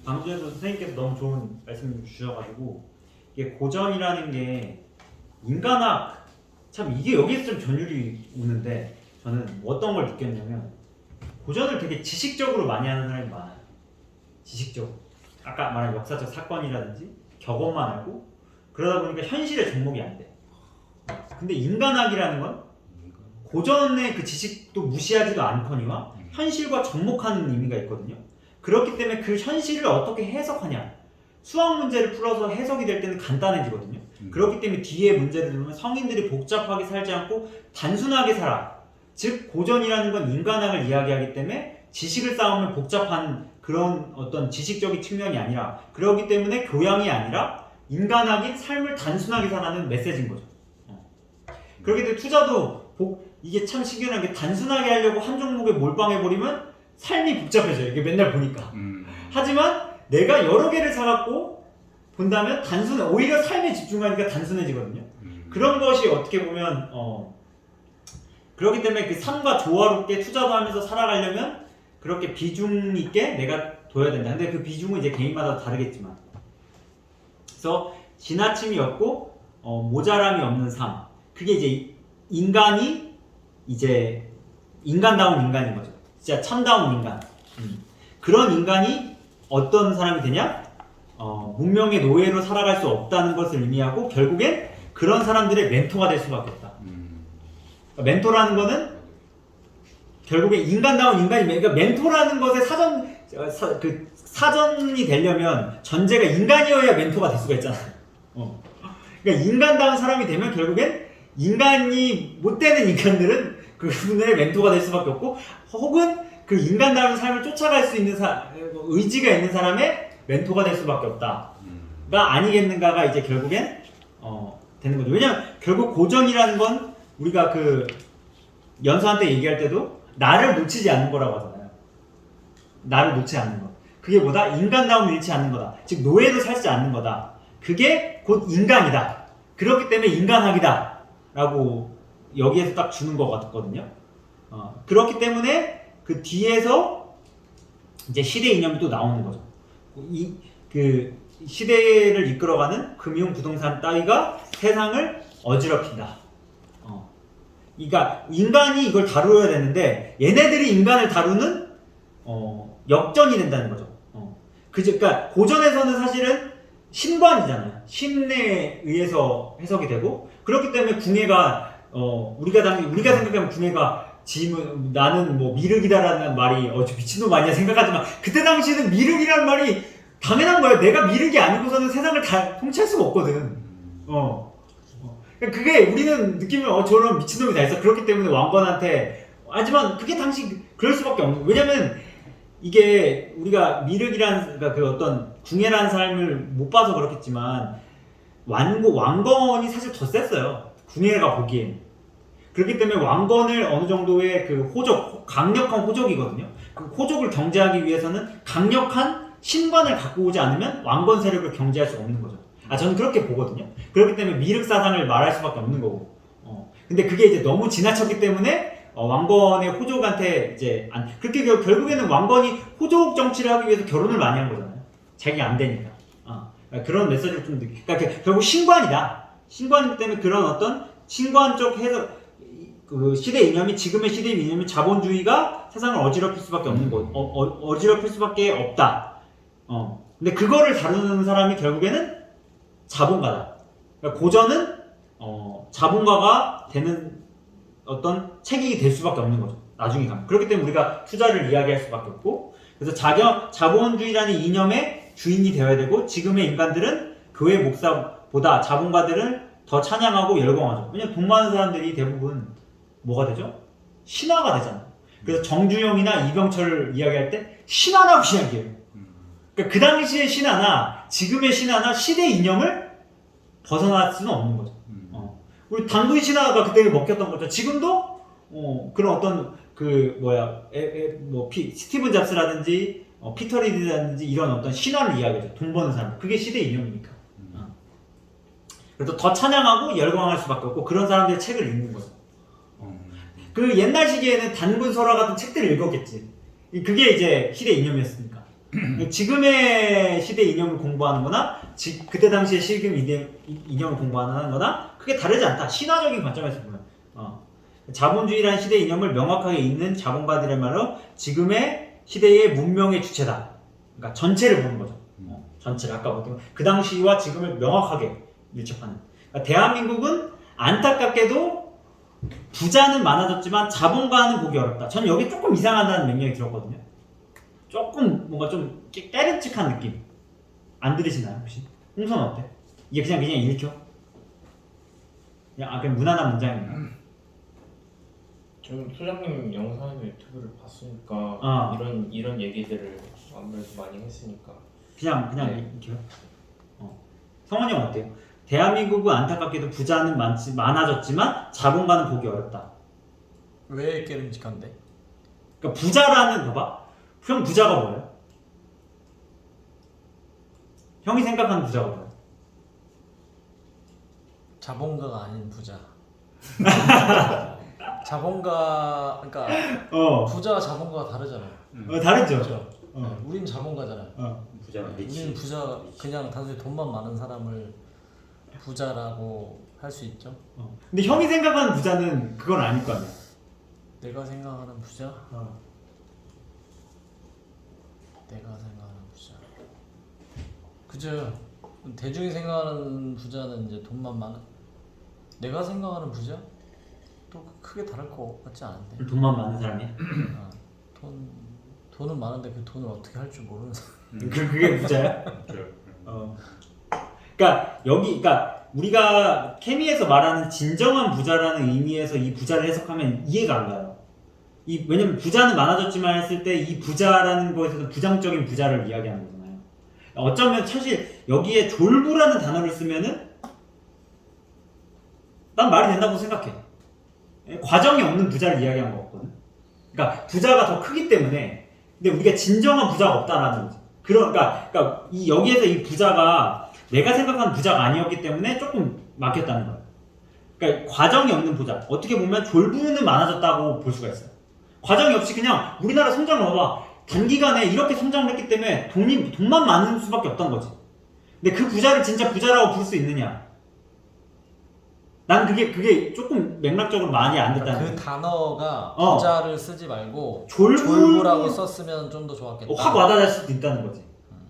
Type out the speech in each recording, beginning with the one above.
방금 전에도 선생님께서 너무 좋은 말씀 주셔가지고 이게 고전이라는 게 인간학 참 이게 여기서 좀 전율이 오는데 저는 어떤 걸 느꼈냐면 고전을 되게 지식적으로 많이 하는 사람이 많아요. 지식적으로 아까 말한 역사적 사건이라든지 격언만 알고 그러다 보니까 현실에 접목이 안 돼. 근데 인간학이라는 건 고전의 그 지식도 무시하지도 않거니와 현실과 접목하는 의미가 있거든요. 그렇기 때문에 그 현실을 어떻게 해석하냐. 수학 문제를 풀어서 해석이 될 때는 간단해지거든요. 그렇기 때문에 뒤에 문제를 보면 성인들이 복잡하게 살지 않고 단순하게 살아. 즉 고전이라는 건 인간학을 이야기하기 때문에 지식을 쌓으면 복잡한 그런 어떤 지식적인 측면이 아니라 그렇기 때문에 교양이 아니라 인간학인 삶을 단순하게 살아는 메시지인 거죠. 그렇기 때문에 투자도 이게 참 신기한 게 단순하게 하려고 한 종목에 몰빵해버리면 삶이 복잡해져요. 이게 맨날 보니까. 하지만 내가 여러 개를 사갖고 본다면 오히려 삶에 집중하니까 단순해지거든요. 그런 것이 어떻게 보면 그렇기 때문에 그 삶과 조화롭게 투자도 하면서 살아가려면 그렇게 비중 있게 내가 둬야 된다. 근데 그 비중은 이제 개인마다 다르겠지만 그래서 지나침이 없고 모자람이 없는 삶. 그게 이제 인간이 이제 인간다운 인간인 거죠. 진짜 참다운 인간. 그런 인간이 어떤 사람이 되냐? 문명의 노예로 살아갈 수 없다는 것을 의미하고 결국엔 그런 사람들의 멘토가 될 수밖에 없다. 그러니까 멘토라는 거는 결국에 인간다운 인간이 그러니까 멘토라는 것의 사전이 되려면 전제가 인간이어야 멘토가 될 수가 있잖아요. 그러니까 인간다운 사람이 되면 결국엔 인간이 못 되는 인간들은 그분의 멘토가 될 수밖에 없고 혹은 그 인간다운 삶을 쫓아갈 수 있는 의지가 있는 사람의 멘토가 될 수밖에 없다가 아니겠는가가 이제 결국엔 되는 거죠. 왜냐면 결국 고전이라는 건 우리가 그 연수한테 얘기할 때도 나를 놓치지 않는 거라고 하잖아요. 나를 놓지 않는 것. 그게 뭐다? 인간다움을 잃지 않는 거다. 즉 노예도 살지 않는 거다. 그게 곧 인간이다. 그렇기 때문에 인간학이다 라고 여기에서 딱 주는 것 같거든요. 그렇기 때문에 그 뒤에서 이제 시대 이념이 또 나오는 거죠. 그 시대를 이끌어가는 금융 부동산 따위가 세상을 어지럽힌다. 그러니까 인간이 이걸 다루어야 되는데 얘네들이 인간을 다루는 역전이 된다는 거죠. 그러니까 고전에서는 사실은 신관이잖아요. 신에 의해서 해석이 되고 그렇기 때문에 궁예가 우리가 생각하면 궁예가 나는 뭐 미륵이다라는 말이 미친놈 아니야 생각하지만 그때 당시에는 미륵이라는 말이 당연한 거예요. 내가 미륵이 아니고서는 세상을 다 통치할 수가 없거든. 그게 우리는 느끼면 저런 미친놈이 다 있어. 그렇기 때문에 왕건한테 하지만 그게 당시 그럴 수밖에 없는 거예요. 왜냐면 이게 우리가 미륵이라는 그러니까 그 어떤 궁예라는 삶을 못 봐서 그렇겠지만 왕건이 사실 더 셌어요. 궁예가 보기엔. 그렇기 때문에 왕건을 어느 정도의 그 강력한 호족이거든요. 그 호족을 경제하기 위해서는 강력한 신관을 갖고 오지 않으면 왕건 세력을 경제할 수 없는 거죠. 저는 그렇게 보거든요. 그렇기 때문에 미륵 사상을 말할 수밖에 없는 거고. 근데 그게 이제 너무 지나쳤기 때문에 왕건의 호족한테 이제 그렇게 결국에는 왕건이 호족 정치를 하기 위해서 결혼을 많이 한 거잖아요. 자기가 안 되니까. 그런 메시지를 좀 그러니까 결국 신관이다. 신관 때문에 그런 어떤 신관적 해석 그 시대 이념이 지금의 시대 이념이 자본주의가 세상을 어지럽힐 수밖에 없는 거, 어지럽힐 수밖에 없다. 근데 그거를 다루는 사람이 결국에는 자본가다. 그러니까 고전은 자본가가 되는 어떤 책이 될 수밖에 없는 거죠. 나중에 가면. 그렇기 때문에 우리가 투자를 이야기할 수밖에 없고, 그래서 자본주의라는 이념의 주인이 되어야 되고, 지금의 인간들은 교회 목사보다 자본가들은 더 찬양하고 열광하죠. 왜냐면 돈 많은 사람들이 대부분 뭐가 되죠? 신화가 되잖아요. 그래서 정주영이나 이병철을 이야기할 때 신화라고 이야기해요. 그러니까 그 당시의 신화나 지금의 신화나 시대 이념을 벗어날 수는 없는 거죠. 우리 당군 신화가 그때 먹혔던 거죠. 지금도 그런 어떤 스티븐 잡스라든지 피터 리드라든지 이런 어떤 신화를 이야기하죠. 돈 버는 사람. 그게 시대 이념이니까. 그래서 더 찬양하고 열광할 수밖에 없고 그런 사람들의 책을 읽는 거죠. 그 옛날 시기에는 단군설화 같은 책들을 읽었겠지. 그게 이제 시대 이념이었으니까. 지금의 시대 이념을 공부하는 거나 그때 당시의 시금 이념을 공부하는 거나 크게 다르지 않다. 신화적인 관점에서 보면 자본주의라는 시대 이념을 명확하게 잇는 자본가들의 말로 지금의 시대의 문명의 주체다. 그러니까 전체를 보는 거죠. 전체를 아까 보던 그 당시와 지금을 명확하게 밀접하는. 그러니까 대한민국은 안타깝게도 부자는 많아졌지만 자본가는 보기 어렵다. 전 여기 조금 이상하다는 맥락이 들었거든요. 조금 뭔가 좀 깨름칙한 느낌 안 들으시나요 혹시? 홍선 어때? 이게 그냥 읽혀? 그냥 무난한 문장이에요. 좀 소장님 영상이나 유튜브를 봤으니까 이런 얘기들을 아무래도 많이 했으니까 그냥 읽혀요? 성원이 형 어때요? 대한민국은 안타깝게도 부자는 많아졌지만 자본가는 보기 어렵다. 왜 깨름직한데? 그러니까 부자라는 봐봐. 형 부자가 뭐예요? 형이 생각하는 부자가 뭐예요? 자본가가 아닌 부자. 자본가 그러니까 부자와 자본가가 다르잖아요. 다르죠. 그렇죠? 우린 자본가잖아요. 부자는 우리는 부자 그냥 단순히 돈만 많은 사람을 부자라고 할 수 있죠. 근데 형이 생각하는 부자는 그건 아닐 거 아니야. 내가 생각하는 부자? 내가 생각하는 부자. 그죠? 대중이 생각하는 부자는 이제 돈만 많은. 내가 생각하는 부자? 또 크게 다를 것 같지 않은데. 돈만 많은 사람이야? 돈은 많은데 그 돈을 어떻게 할 줄 모르는 사람. 그게 부자야? 그러니까 우리가 케미에서 말하는 진정한 부자라는 의미에서 이 부자를 해석하면 이해가 안 가요. 왜냐면 부자는 많아졌지만 했을 때 이 부자라는 거에서도 부정적인 부자를 이야기하는 거잖아요. 어쩌면 사실 여기에 졸부라는 단어를 쓰면은 난 말이 된다고 생각해. 과정이 없는 부자를 이야기한 거거든. 그러니까 부자가 더 크기 때문에 근데 우리가 진정한 부자가 없다라는 거지. 그러니까 여기에서 이 부자가 내가 생각하는 부자가 아니었기 때문에 조금 막혔다는 거예요. 그러니까 과정이 없는 부자. 어떻게 보면 졸부는 많아졌다고 볼 수가 있어요. 과정이 없이 그냥 우리나라 성장을 봐봐. 단기간에 이렇게 성장을 했기 때문에 돈만 많은 수밖에 없던 거지. 근데 그 부자를 진짜 부자라고 부를 수 있느냐? 난 그게 조금 맥락적으로 많이 안 됐다는 그 단어가 어. 부자를 쓰지 말고 졸부... 졸부라고 썼으면 좀 더 좋았겠다. 확 와닿을 수도 있다는 거지.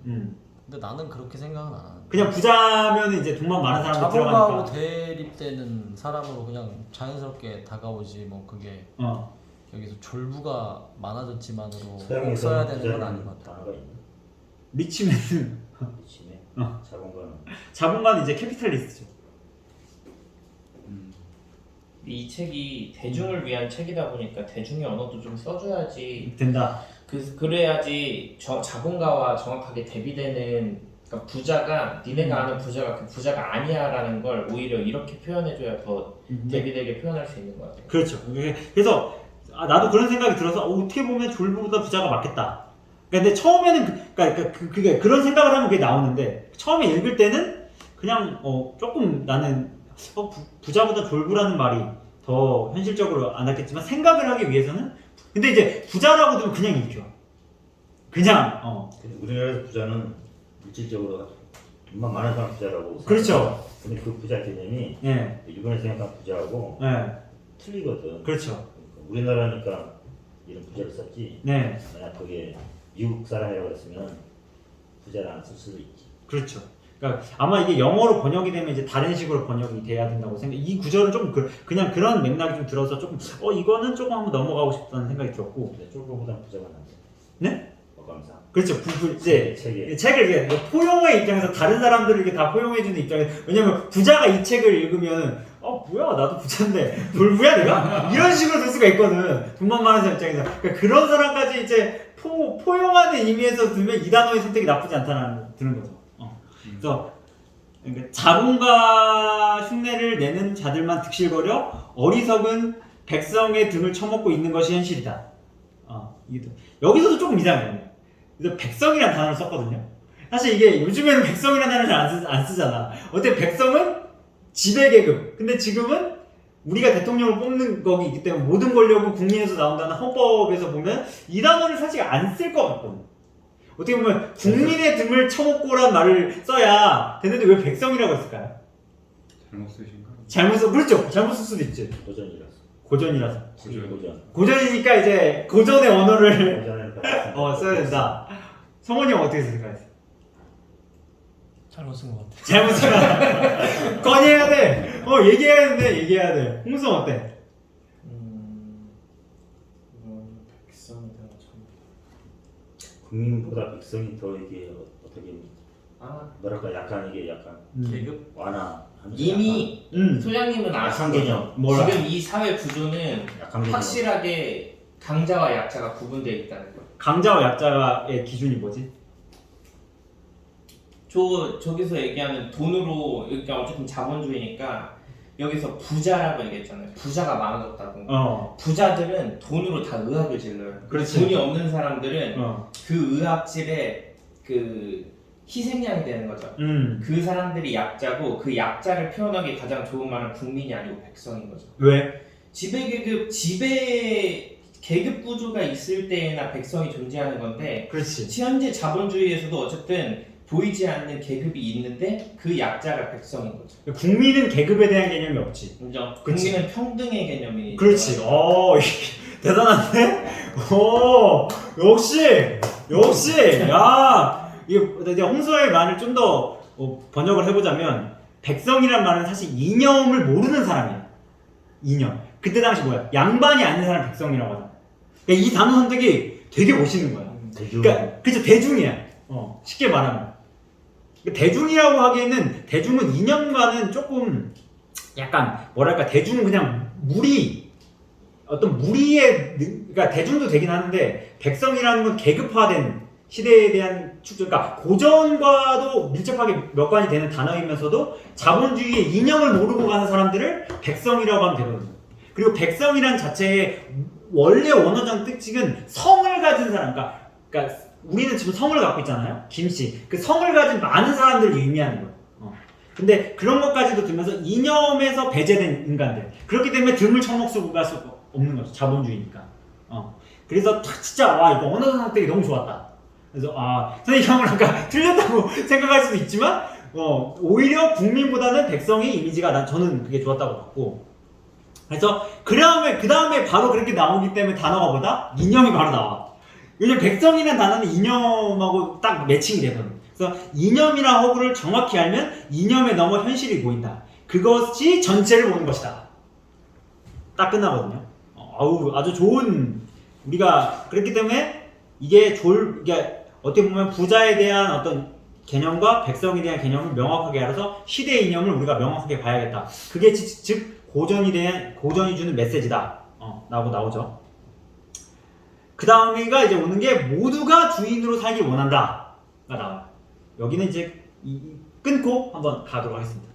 근데 나는 그렇게 생각은 안 하는데. 그냥 부자면 이제 돈만 많은 사람들 자본가하고 들어가니까. 대립되는 사람으로 그냥 자연스럽게 다가오지 뭐 그게 여기서 졸부가 많아졌지만으로 꼭 써야 되는 건 아닌 것 같다. 리치맨은 리치맨 자본가는 자본가는 이제 캐피탈리스트죠. 이 책이 대중을 위한 책이다 보니까 대중의 언어도 좀 써줘야지 된다. 그래야지 자본가와 정확하게 대비되는 그러니까 부자가 니네가 아는 부자가 그 부자가 아니야라는 걸 오히려 이렇게 표현해줘야 더 대비되게 표현할 수 있는 것 같아요. 그렇죠. 그래서 나도 그런 생각이 들어서 어떻게 보면 졸부보다 부자가 맞겠다. 근데 처음에는 그게 그런 생각을 하면 그게 나오는데 처음에 읽을 때는 그냥 조금 나는 부자보다 졸부라는 말이 더 현실적으로 안 닿겠지만 생각을 하기 위해서는 근데 이제 부자라고 들으면 그냥 읽혀. 그냥 우리나라에서 부자는 물질적으로 돈만 많은 사람 부자라고 그렇죠. 근데 그 부자 개념이 일본에서 생각하는 부자하고 틀리거든. 그렇죠. 우리나라니까 이런 부자를 썼지. 만약 그게 미국 사람이라고 했으면 부자를 안 쓸 수도 있지. 그렇죠. 그러니까 아마 이게 영어로 번역이 되면 이제 다른 식으로 번역이 돼야 된다고 생각. 이 구절은 조금 그냥 그런 맥락이 좀 들어서 조금 이거는 조금 한번 넘어가고 싶다는 생각이 들었고. 근데 쫄보보다 부자가 낫네. 네? 어감상. 그렇죠. 이제 책을 이게 포용의 입장에서 다른 사람들을 이렇게 다 포용해주는 입장에서 왜냐면 부자가 이 책을 읽으면 뭐야 나도 부자인데 졸부야 내가? 이런 식으로 될 수가 있거든. 돈만 많은 사람 입장에서. 그러니까 그런 사람까지 이제 포용하는 의미에서 들면 이 단어의 선택이 나쁘지 않다는 드는 거죠. 그래서 그러니까 자본가 흉내를 내는 자들만 득실거려 어리석은 백성의 등을 쳐먹고 있는 것이 현실이다. 여기서도 조금 이상해요. 그래서 백성이라는 단어를 썼거든요. 사실 이게 요즘에는 백성이라는 단어를 안 쓰잖아. 어때 백성은 지배계급. 근데 지금은 우리가 대통령을 뽑는 거기 있기 때문에 모든 권력은 국민에서 나온다는 헌법에서 보면 이 단어를 사실 안 쓸 것 같거든. 어떻게 보면 국민의 등을 쳐먹고란 말을 써야 되는데 왜 백성이라고 했을까요? 잘못 쓰신가? 잘못 써 그렇죠. 잘못 쓸 수도 있지. 고전이라서. 고전이라서. 고전. 고전이니까 이제 고전의 언어를 고전을 써야 된다. 성원이 형 어떻게 생각하세요? 잘못 쓴 것 같아. 잘못 생각. 건의해야 돼. 얘기해야 되는데 얘기해야 돼. 홍성 어때? 백성이다 참. 국민보다 백성이 더 이게 어떻게 뭐랄까 약간 이게 약간 계급? 완화하면서 이미 소장님은 약한 아시죠? 개념. 뭐라? 지금 이 사회 구조는 약한 개념. 확실하게 강자와 약자가 구분되어 있다는 거. 강자와 약자의 기준이 뭐지? 저기서 얘기하는 돈으로 그러니까 어쨌든 자본주의니까 여기서 부자라고 얘기했잖아요. 부자가 많아졌다고. 부자들은 돈으로 다 의학을 질러요. 그렇지. 돈이 없는 사람들은 어. 그 의학질에 그 희생양이 되는 거죠. 그 사람들이 약자고 그 약자를 표현하기 가장 좋은 말은 국민이 아니고 백성인 거죠. 왜? 지배 계급 구조가 있을 때나 백성이 존재하는 건데 그렇지. 현재 자본주의에서도 어쨌든 보이지 않는 계급이 있는데 그 약자가 백성인 거죠. 국민은 계급에 대한 개념이 없지. 인정. 그치. 국민은 평등의 개념이. 그렇지. 대단한데? 역시. 야, 이제 홍소의 말을 좀 더 번역을 해보자면 백성이란 말은 사실 이념을 모르는 사람이야. 이념. 그때 당시 뭐야? 양반이 아닌 사람 백성이라고 하잖아. 그러니까 이 단어 선택이 되게 멋있는 거야. 대중. 그러니까 그쵸 대중이야. 쉽게 말하면. 대중이라고 하기에는 대중은 이념과는 조금 약간 뭐랄까 대중은 그냥 무리의 그러니까 대중도 되긴 하는데 백성이라는 건 계급화된 시대에 대한 축적 그러니까 고전과도 밀접하게 몇 관이 되는 단어이면서도 자본주의의 이념을 모르고 가는 사람들을 백성이라고 하면 되거든요. 그리고 백성이란 자체의 원래 원어적 특징은 성을 가진 사람 그러니까 우리는 지금 성을 갖고 있잖아요. 김씨. 그 성을 가진 많은 사람들을 의미하는 거예요. 근데 그런 것까지도 들면서 이념에서 배제된 인간들. 그렇기 때문에 등을 쳐먹고 갈 수 없는 거죠. 자본주의니까. 그래서 진짜 이거 언어 선택이 너무 좋았다. 그래서 선생님 형은 아까 틀렸다고 생각할 수도 있지만 오히려 국민보다는 백성의 이미지가 저는 그게 좋았다고 봤고 그래서 그 다음에 바로 그렇게 나오기 때문에 단어가 뭐다? 이념이 바로 나와. 왜냐면 백성이라는 단어는 이념하고 딱 매칭이 되거든. 그래서 이념이나 허구를 정확히 알면 이념에 넘어 현실이 보인다. 그것이 전체를 보는 것이다. 딱 끝나거든요. 아주 좋은 우리가 그렇기 때문에 이게 어떻게 보면 부자에 대한 어떤 개념과 백성에 대한 개념을 명확하게 알아서 시대의 이념을 우리가 명확하게 봐야겠다. 그게 즉 고전이 주는 메시지다. 라고 나오죠. 그 다음에가 이제 오는 게 모두가 주인으로 살길 원한다가 나와요. 여기는 이제 끊고 한번 가도록 하겠습니다.